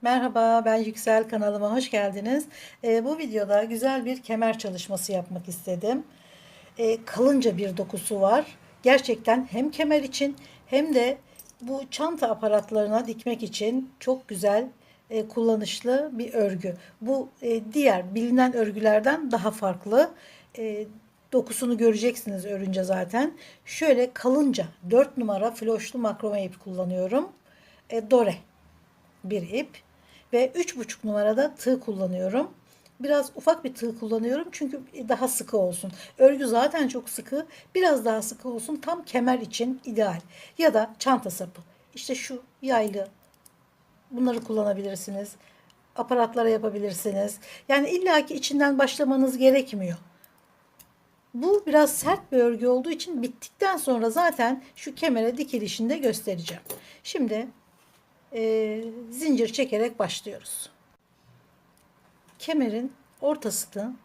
Merhaba, ben Yüksel, kanalıma hoş geldiniz. Bu videoda güzel bir kemer çalışması yapmak istedim. Kalınca bir dokusu var. Gerçekten hem kemer için hem de bu çanta aparatlarına dikmek için çok güzel, kullanışlı bir örgü. Bu diğer bilinen örgülerden daha farklı. E, Dokusunu göreceksiniz örünce zaten. Şöyle kalınca 4 numara floşlu makrome ip kullanıyorum. Dore bir ip ve 3,5 numarada tığ kullanıyorum. Biraz ufak bir tığ kullanıyorum çünkü daha sıkı olsun. Örgü zaten çok sıkı. Biraz daha sıkı olsun. Tam kemer için ideal. Ya da çanta sapı. İşte şu yaylı. Bunları kullanabilirsiniz. Aparatlara yapabilirsiniz. Yani illaki içinden başlamanız gerekmiyor. Bu biraz sert bir örgü olduğu için bittikten sonra zaten şu kemere dikilişini de göstereceğim. Şimdi zincir çekerek başlıyoruz. Kemerin ortasını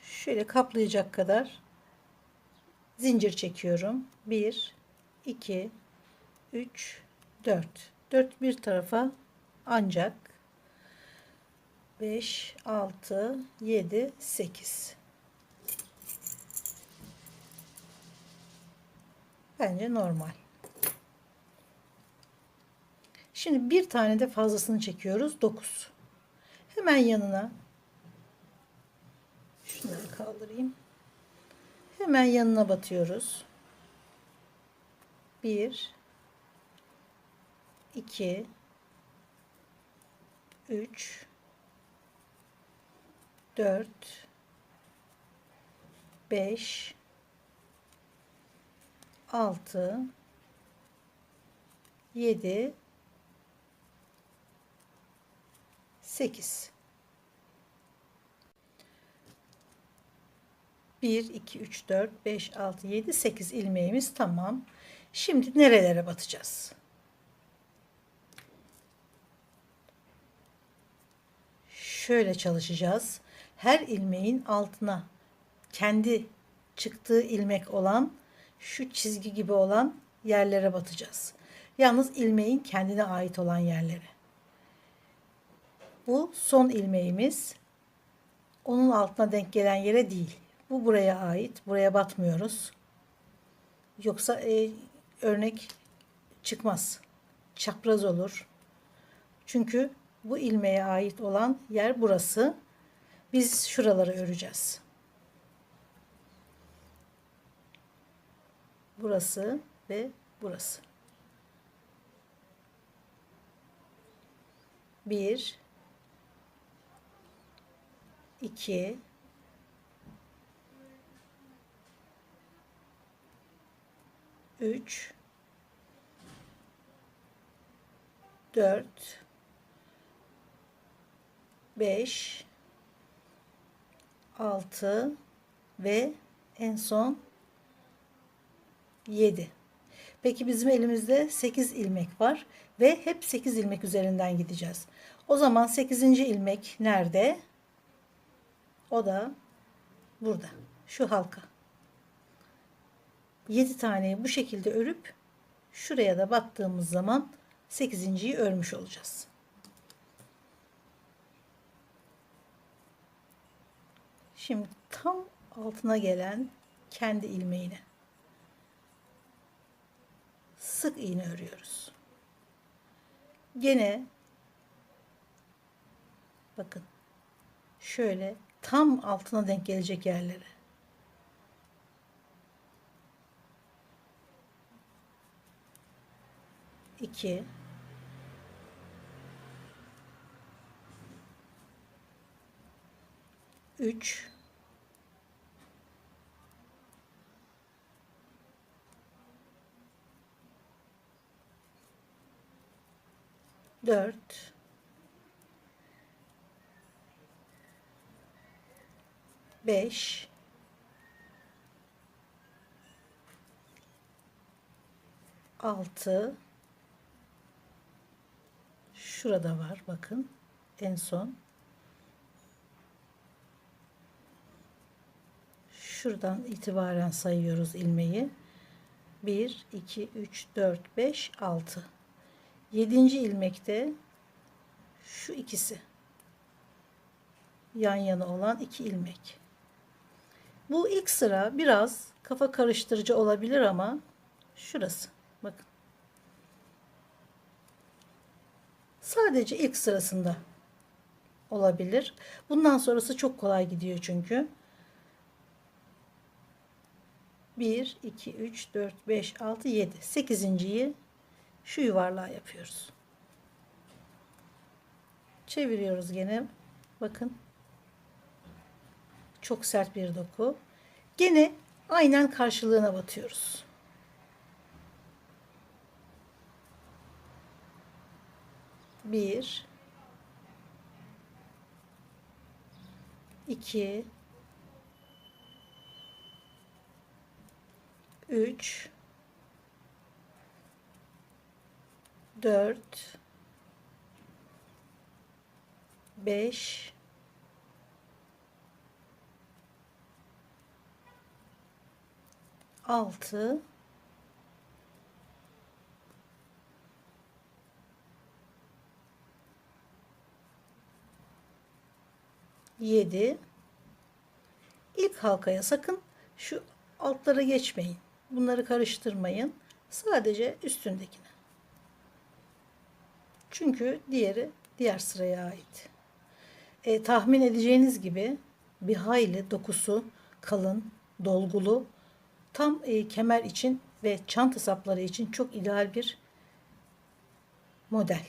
şöyle kaplayacak kadar zincir çekiyorum. 1 2 3 4 4 bir tarafa, ancak 5 6 7 8 bence normal. Şimdi bir tane de fazlasını çekiyoruz. 9. Hemen yanına şunları kaldırayım. Hemen yanına batıyoruz. 1 2 3 4 5 6 7 8 1 2 3 4 5 6 7 8 ilmeğimiz tamam. Şimdi nerelere batacağız? Şöyle çalışacağız. Her ilmeğin altına kendi çıktığı ilmek olan şu çizgi gibi olan yerlere batacağız. Yalnız ilmeğin kendine ait olan yerlere. Bu son ilmeğimiz. Onun altına denk gelen yere değil. Bu buraya ait. Buraya batmıyoruz. Yoksa örnek çıkmaz. Çapraz olur. Çünkü bu ilmeğe ait olan yer burası. Biz şuraları öreceğiz. Burası ve burası. 1 2 3 4 5 6 ve en son 7. Peki bizim elimizde 8 ilmek var ve hep 8 ilmek üzerinden gideceğiz. O zaman 8. ilmek nerede? O da burada. Şu halka. 7 taneyi bu şekilde örüp şuraya da battığımız zaman 8.'yi örmüş olacağız. Şimdi tam altına gelen kendi ilmeğine sık iğne örüyoruz. Gene bakın şöyle tam altına denk gelecek yerlere. İki, üç, dört, 5 6 şurada var bakın, en son şuradan itibaren sayıyoruz ilmeği. 1 2 3 4 5 6. 7. ilmekte Şu ikisi yan yana olan 2 ilmek. Bu ilk sıra biraz kafa karıştırıcı olabilir ama şurası. Bakın. Sadece ilk sırasında olabilir. Bundan sonrası çok kolay gidiyor çünkü. 1, 2, 3, 4, 5, 6, 7. 8.'yi şu yuvarlağa yapıyoruz. Çeviriyoruz gene. Bakın. Çok sert bir doku. Gene aynen karşılığına batıyoruz. Bir, iki, üç, dört, beş, 6, 7. İlk halkaya sakın şu altlara geçmeyin. Bunları karıştırmayın. Sadece üstündekine. Çünkü diğeri diğer sıraya ait. Tahmin edeceğiniz gibi bir hayli dokusu kalın, dolgulu, tam kemer için ve çanta sapları için çok ideal bir model.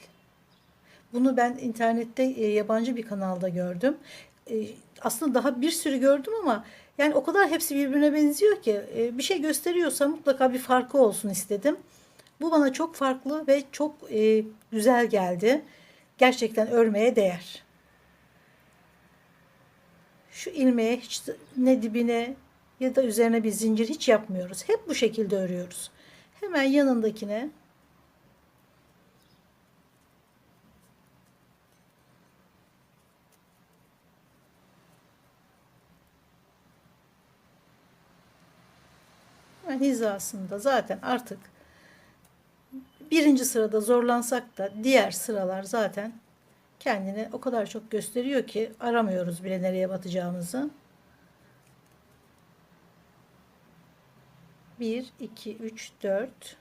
Bunu ben internette yabancı bir kanalda gördüm. Aslında daha bir sürü gördüm ama yani o kadar hepsi birbirine benziyor ki bir şey gösteriyorsa mutlaka bir farkı olsun istedim. Bu bana çok farklı ve çok güzel geldi. Gerçekten örmeye değer. Şu ilmeğe hiç ne dibine ya da üzerine bir zincir hiç yapmıyoruz. Hep bu şekilde örüyoruz. Hemen yanındakine hemen hizasında zaten artık birinci sırada zorlansak da diğer sıralar zaten kendini o kadar çok gösteriyor ki aramıyoruz bile nereye batacağımızı. 1, 2, 3, 4,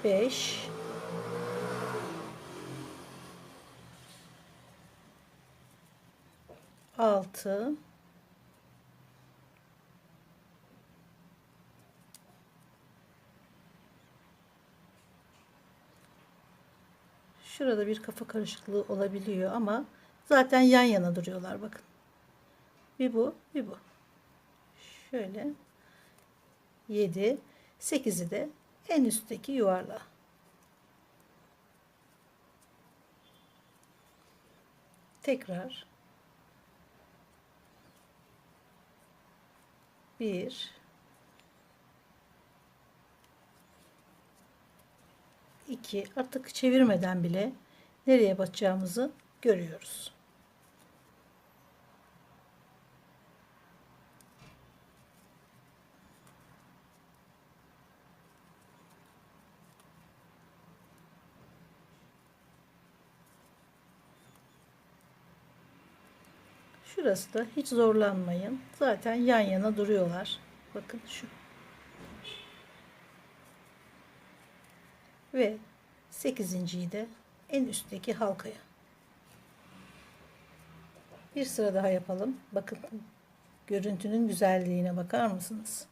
5, 6, 'Şurada bir kafa karışıklığı olabiliyor ama zaten yan yana duruyorlar bakın. Bir bu, bir bu. Şöyle 7, 8'i de en üstteki yuvarlağa. Tekrar 1, 2, artık çevirmeden bile nereye batacağımızı görüyoruz. Şurası da hiç zorlanmayın. Zaten yan yana duruyorlar. Bakın şu. Ve 8.'yi de en üstteki halkaya. Bir sıra daha yapalım. Bakın görüntünün güzelliğine bakar mısınız?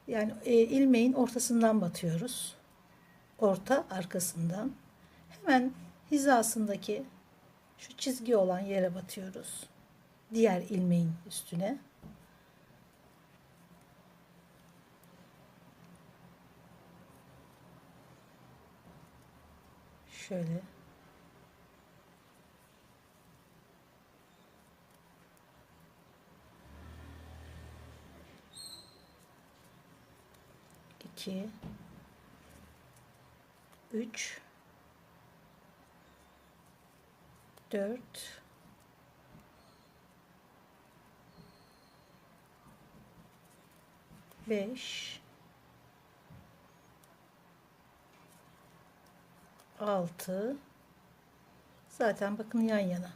Yani ilmeğin ortasından batıyoruz. Orta arkasından. Hemen hizasındaki şu çizgi olan yere batıyoruz. Diğer ilmeğin üstüne. Şöyle. İki, üç, 4, 5, 6. Zaten bakın yan yana.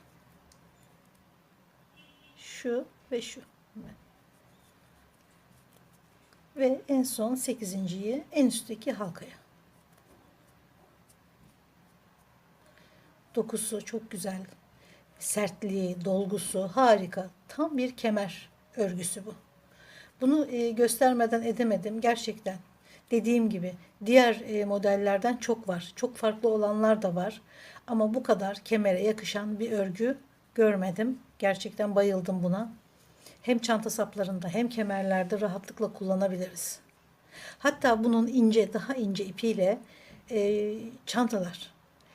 Şu ve şu. Ve en son 8.'yi en üstteki halkaya. Dokusu çok güzel. Sertliği, dolgusu harika. Tam bir kemer örgüsü bu. Bunu göstermeden edemedim gerçekten. Dediğim gibi diğer modellerden çok var. Çok farklı olanlar da var. Ama bu kadar kemere yakışan bir örgü görmedim. Gerçekten bayıldım buna. Hem çanta saplarında hem kemerlerde rahatlıkla kullanabiliriz. Hatta bunun ince, daha ince ipiyle çantalar,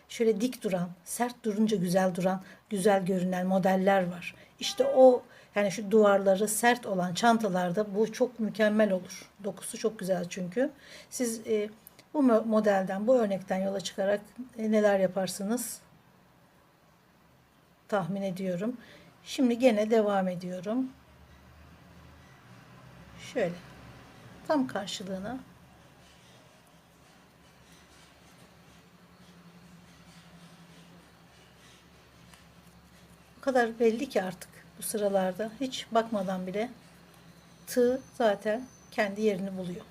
şöyle dik duran, sert durunca güzel duran, güzel görünen modeller var. İşte o, yani şu duvarları sert olan çantalarda bu çok mükemmel olur. Dokusu çok güzel çünkü. Siz bu modelden, bu örnekten yola çıkarak neler yaparsınız tahmin ediyorum. Şimdi gene devam ediyorum. Şöyle tam karşılığına o kadar belli ki artık bu sıralarda hiç bakmadan bile tığ zaten kendi yerini buluyor.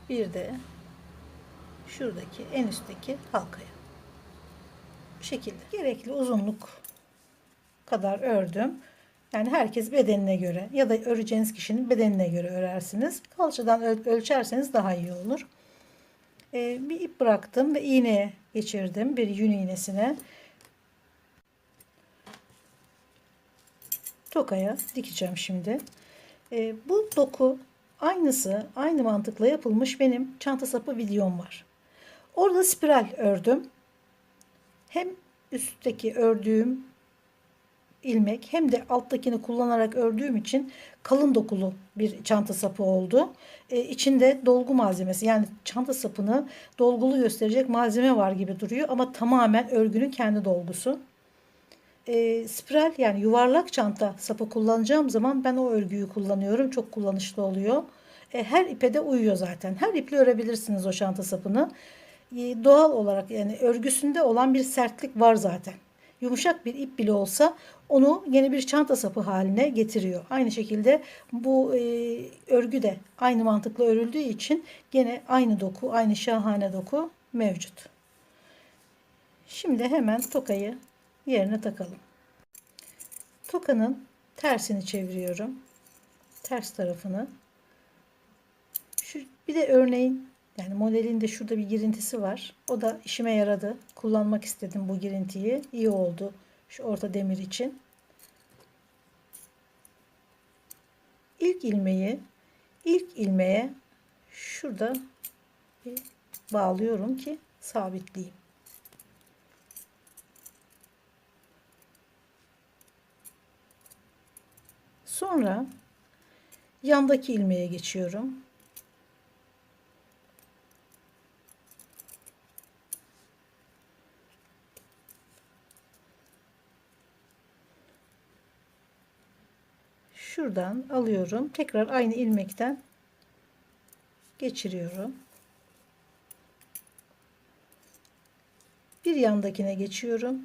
Bir de şuradaki en üstteki halkaya. Bu şekilde gerekli uzunluk kadar ördüm. Yani herkes bedenine göre ya da öreceğiniz kişinin bedenine göre örersiniz. Kalçadan ölçerseniz daha iyi olur. Bir ip bıraktım ve iğneye geçirdim. Bir yün iğnesine. Tokaya dikeceğim şimdi. Bu doku aynısı, aynı mantıkla yapılmış benim çanta sapı videom var. Orada spiral ördüm. Hem üstteki ördüğüm ilmek hem de alttakini kullanarak ördüğüm için kalın dokulu bir çanta sapı oldu. İçinde dolgu malzemesi, yani çanta sapını dolgulu gösterecek malzeme var gibi duruyor ama tamamen örgünün kendi dolgusu. Spiral, yani yuvarlak çanta sapı kullanacağım zaman ben o örgüyü kullanıyorum. Çok kullanışlı oluyor. Her ipe de uyuyor zaten. Her iple örebilirsiniz o çanta sapını. Doğal olarak yani örgüsünde olan bir sertlik var zaten. Yumuşak bir ip bile olsa onu yeni bir çanta sapı haline getiriyor. Aynı şekilde bu örgü de aynı mantıkla örüldüğü için gene aynı doku, aynı şahane doku mevcut. Şimdi hemen tokayı yerine takalım. Tokanın tersini çeviriyorum. Ters tarafını. Bir de örneğin, yani modelin de şurada bir girintisi var. O da işime yaradı. Kullanmak istedim bu girintiyi. İyi oldu şu orta demir için. İlk ilmeğe şurada bir bağlıyorum ki sabitleyeyim. Sonra yandaki ilmeğe geçiyorum. Şuradan alıyorum. Tekrar aynı ilmekten geçiriyorum. Bir yandakine geçiyorum.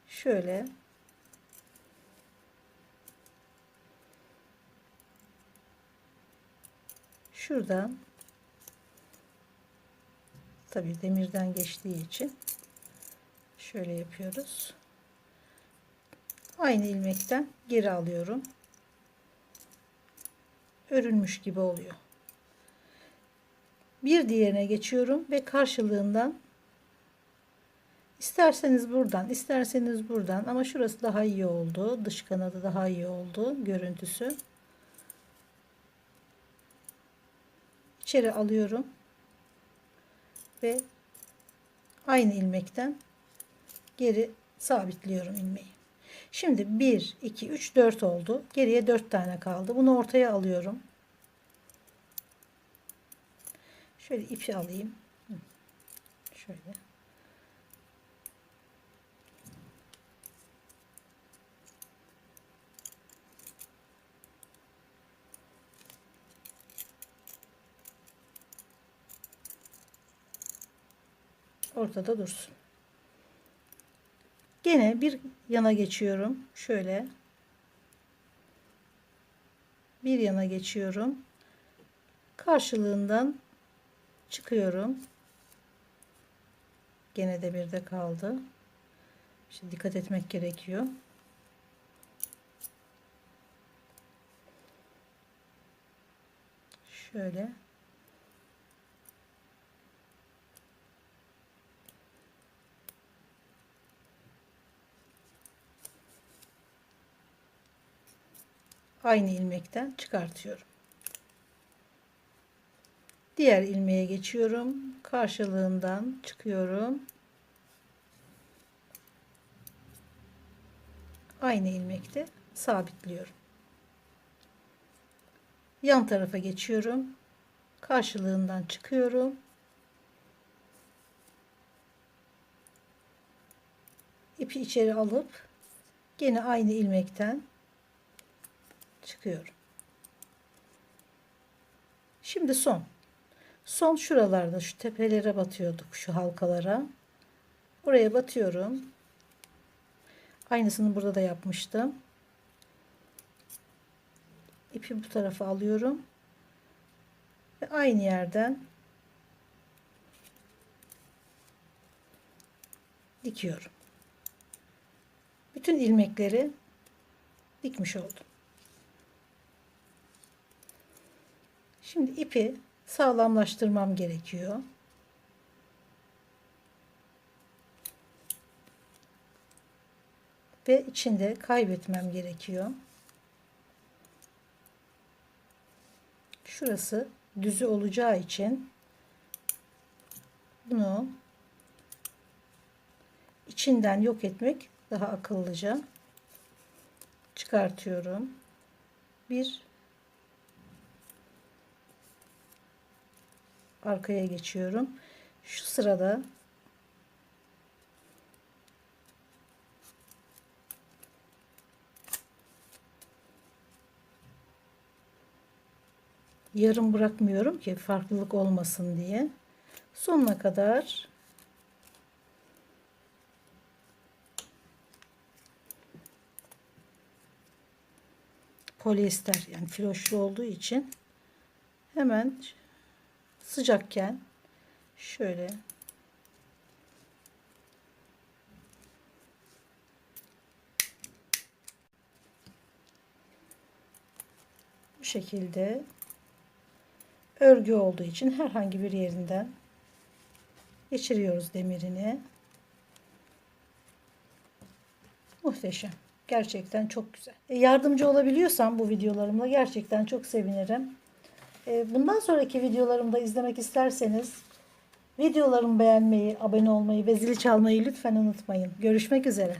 Şöyle şuradan, tabii demirden geçtiği için şöyle yapıyoruz. Aynı ilmekten geri alıyorum. Örülmüş gibi oluyor. Bir diğerine geçiyorum ve karşılığından isterseniz buradan, isterseniz buradan, ama şurası daha iyi oldu. Dış kanadı daha iyi oldu görüntüsü. İçeri alıyorum ve aynı ilmekten geri sabitliyorum ilmeği. Şimdi 1, 2, 3, 4 oldu. Geriye 4 tane kaldı. Bunu ortaya alıyorum. Şöyle ipi alayım. Şöyle. ortada dursun. Gene bir yana geçiyorum. Şöyle. Bir yana geçiyorum. Karşılığından çıkıyorum. Gene de bir de kaldı. Şimdi dikkat etmek gerekiyor. Şöyle. Aynı ilmekten çıkartıyorum. Diğer ilmeğe geçiyorum. Karşılığından çıkıyorum. Aynı ilmekte sabitliyorum. Yan tarafa geçiyorum. Karşılığından çıkıyorum. İpi içeri alıp gene aynı ilmekten çıkıyorum. Şimdi son. Son şuralarda, şu tepelere batıyorduk, şu halkalara. Oraya batıyorum. Aynısını burada da yapmıştım. İpi bu tarafa alıyorum. Ve aynı yerden dikiyorum. Bütün ilmekleri dikmiş oldum. Şimdi ipi sağlamlaştırmam gerekiyor. Ve içinde kaybetmem gerekiyor. Şurası düzü olacağı için bunu içinden yok etmek daha akıllıca. Çıkartıyorum. Bir arkaya geçiyorum. Şu sırada yarım bırakmıyorum ki farklılık olmasın diye. Sonuna kadar polyester, yani filoşlu olduğu için hemen sıcakken şöyle bu şekilde örgü olduğu için herhangi bir yerinden geçiriyoruz demirini. Muhteşem. Gerçekten çok güzel. Yardımcı olabiliyorsam bu videolarımla gerçekten çok sevinirim. Bundan sonraki videolarımı da izlemek isterseniz videolarımı beğenmeyi, abone olmayı ve zili çalmayı lütfen unutmayın. Görüşmek üzere.